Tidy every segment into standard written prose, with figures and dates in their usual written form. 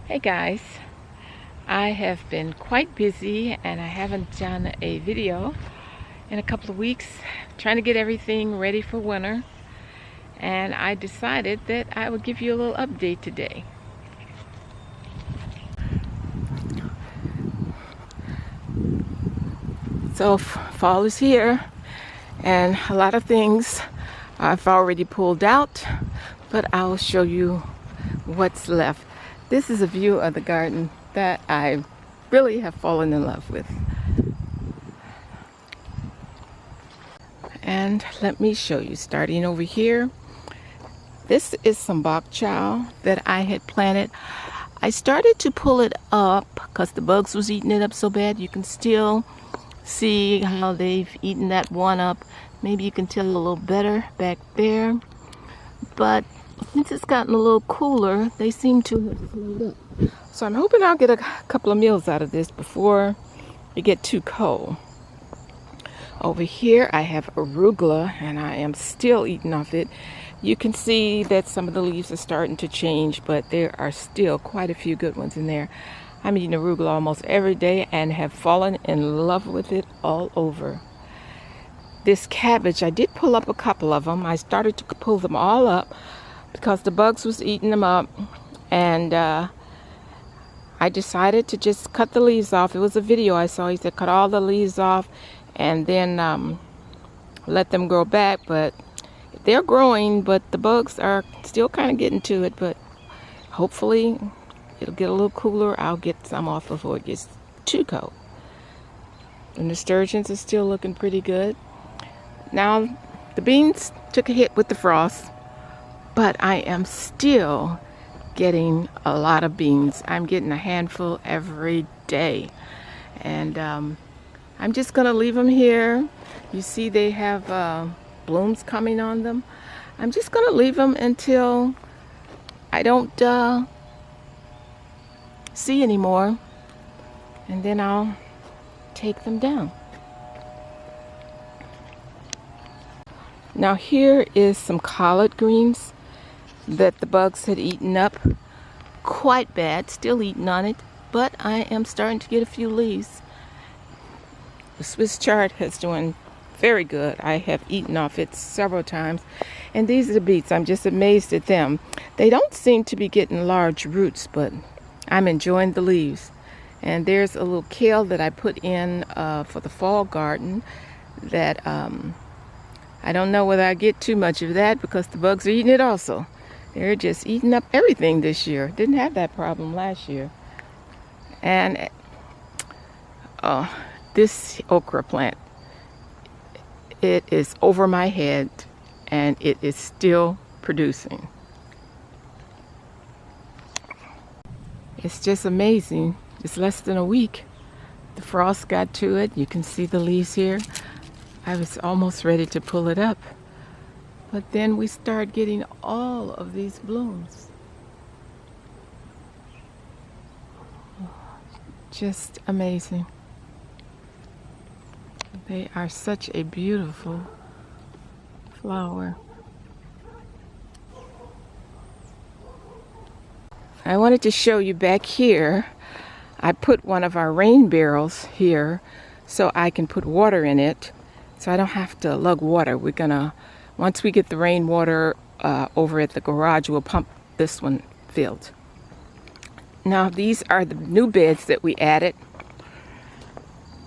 Hey guys, I have been quite busy and I haven't done a video in a couple of weeks trying to get everything ready for winter, and I decided that I would give you a little update today. So fall is here and a lot of things I've already pulled out, but I'll show you what's left. This is a view of the garden that I really have fallen in love with. And let me show you, starting over here. This is some bok chow that I had planted. I started to pull it up because the bugs was eating it up so bad. You can still see how they've eaten that one up. Maybe you can tell a little better back there. But since it's gotten a little cooler, they seem to have slowed up. So I'm hoping I'll get a couple of meals out of this before it get too cold. Over here I have arugula and I am still eating off it. You can see that some of the leaves are starting to change, but there are still quite a few good ones in there. I'm eating arugula almost every day and have fallen in love with it all over. This cabbage, I did pull up a couple of them. I started to pull them all up because the bugs was eating them up, and I decided to just cut the leaves off. It was a video I saw. He said cut all the leaves off and then let them grow back. But they're growing, but the bugs are still kind of getting to it. But hopefully it'll get a little cooler. I'll get some off before it gets too cold. The nasturtiums are still looking pretty good. Now the beans took a hit with the frost, but I am still getting a lot of beans. I'm getting a handful every day, and I'm just gonna leave them here. You see they have blooms coming on them. I'm just gonna leave them until I don't see anymore, and then I'll take them down. Now here is some collard greens that the bugs had eaten up quite bad, still eating on it, but I am starting to get a few leaves. The Swiss chard is doing very good. I have eaten off it several times. And these are the beets. I'm just amazed at them. They don't seem to be getting large roots, but I'm enjoying the leaves. And there's a little kale that I put in for the fall garden that I don't know whether I get too much of that because the bugs are eating it also. They're just eating up everything this year. Didn't have that problem last year. And this okra plant, it is over my head and it is still producing. It's just amazing. It's less than a week. The frost got to it. You can see the leaves here. I was almost ready to pull it up, but then we start getting all of these blooms. Just amazing. They are such a beautiful flower. I wanted to show you back here. I put one of our rain barrels here so I can put water in it, so I don't have to lug water. We're gonna, once we get the rainwater over at the garage, we'll pump this one filled. Now these are the new beds that we added.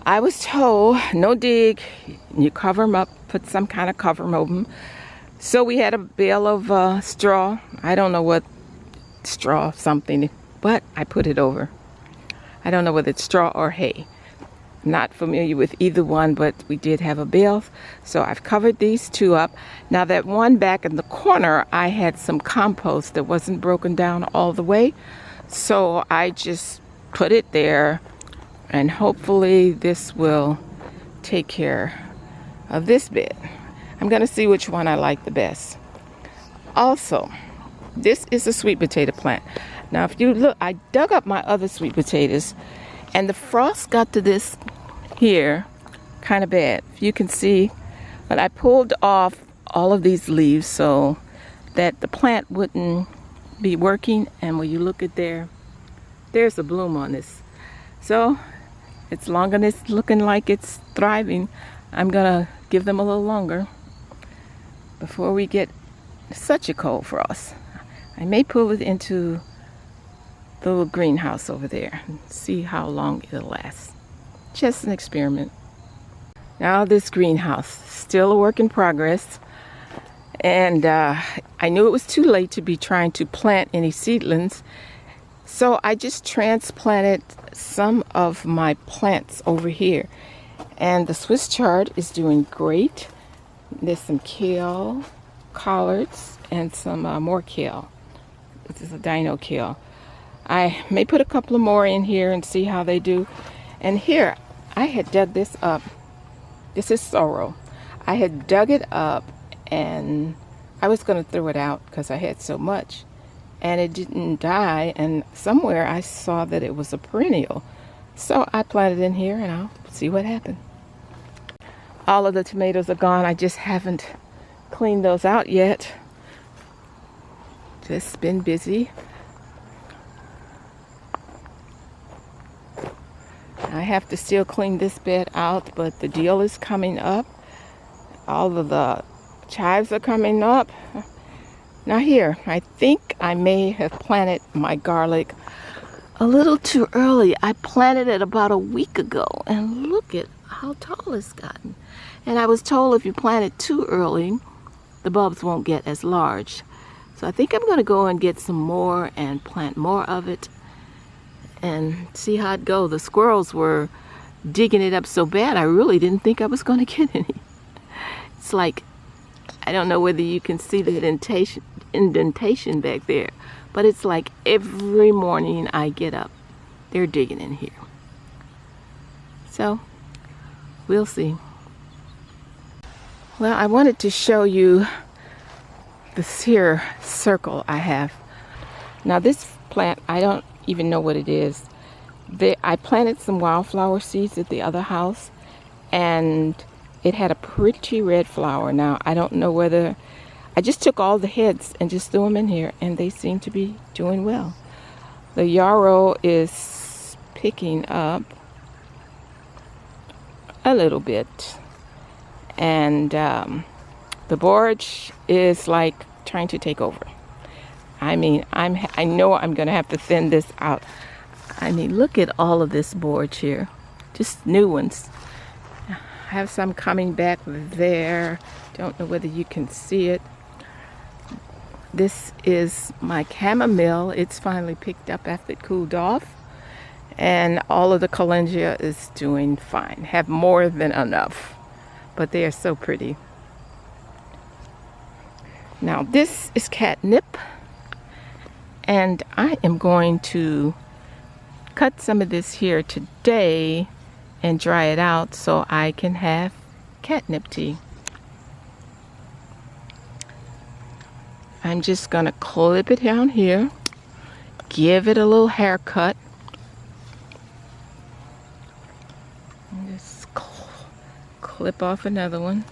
I was told no dig, you cover them up, put some kind of cover over them. So we had a bale of straw. I don't know what straw something, but I put it over. I don't know whether it's straw or hay. Not familiar with either one, but we did have a bale, so I've covered these two up. Now that one back in the corner, I had some compost that wasn't broken down all the way, so I just put it there, and hopefully this will take care of this bed. I'm gonna see which one I like the best. Also, this is a sweet potato plant. Now if you look, I dug up my other sweet potatoes and the frost got to this here kind of bad. You can see, but I pulled off all of these leaves so that the plant wouldn't be working. And when you look at there, there's a bloom on this. So it's long and it's looking like it's thriving. I'm gonna give them a little longer before we get such a cold frost. I may pull it into the little greenhouse over there and see how long it'll last. Just an experiment. Now this greenhouse, still a work in progress. And I knew it was too late to be trying to plant any seedlings. So I just transplanted some of my plants over here. And the Swiss chard is doing great. There's some kale, collards, and some more kale. This is a dino kale. I may put a couple of more in here and see how they do. And here, I had dug this up. This is sorrel. I had dug it up and I was going to throw it out because I had so much. And it didn't die. And somewhere I saw that it was a perennial. So I planted it in here and I'll see what happens. All of the tomatoes are gone. I just haven't cleaned those out yet. Just been busy. I have to still clean this bed out, but the deal is coming up. All of the chives are coming up. Now here, I think I may have planted my garlic a little too early. I planted it about a week ago, and look at how tall it's gotten. And I was told if you plant it too early, the bulbs won't get as large. So I think I'm going to go and get some more and plant more of it and see how it goes. The squirrels were digging it up so bad, I really didn't think I was going to get any. It's like, I don't know whether you can see the indentation back there, but it's like every morning I get up, they're digging in here. So, we'll see. Well, I wanted to show you this here circle I have. Now this plant, I don't even know what it is. I planted some wildflower seeds at the other house and it had a pretty red flower. Now I don't know whether, I just took all the heads and just threw them in here and they seem to be doing well. The yarrow is picking up a little bit and the borage is like trying to take over. I mean, I know I'm gonna have to thin this out. I mean, look at all of this borage here, just new ones. I have some coming back there. Don't know whether you can see it. This is my chamomile. It's finally picked up after it cooled off. And all of the calendula is doing fine. Have more than enough. But they are so pretty. Now this is catnip. And I am going to cut some of this here today and dry it out so I can have catnip tea. I'm just gonna clip it down here, give it a little haircut, and just clip off another one.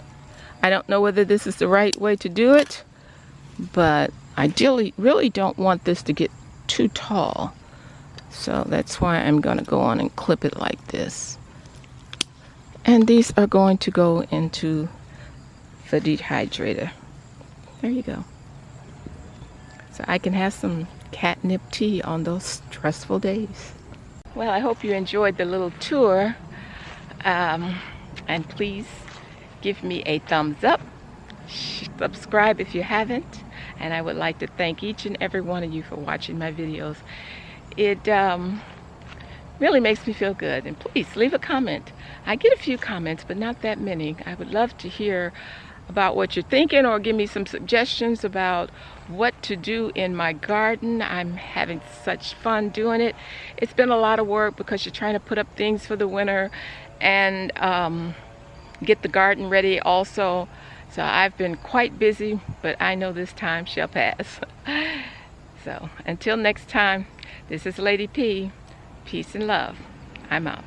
I don't know whether this is the right way to do it, but I really don't want this to get too tall. So that's why I'm gonna go on and clip it like this. And these are going to go into the dehydrator. There you go. So I can have some catnip tea on those stressful days. Well, I hope you enjoyed the little tour. And please give me a thumbs up. Subscribe if you haven't. And I would like to thank each and every one of you for watching my videos. It really makes me feel good. And please leave a comment. I get a few comments, but not that many. I would love to hear about what you're thinking or give me some suggestions about what to do in my garden. I'm having such fun doing it. It's been a lot of work because you're trying to put up things for the winter and get the garden ready also. So I've been quite busy, but I know this time shall pass. So until next time, this is Lady P. Peace and love. I'm out.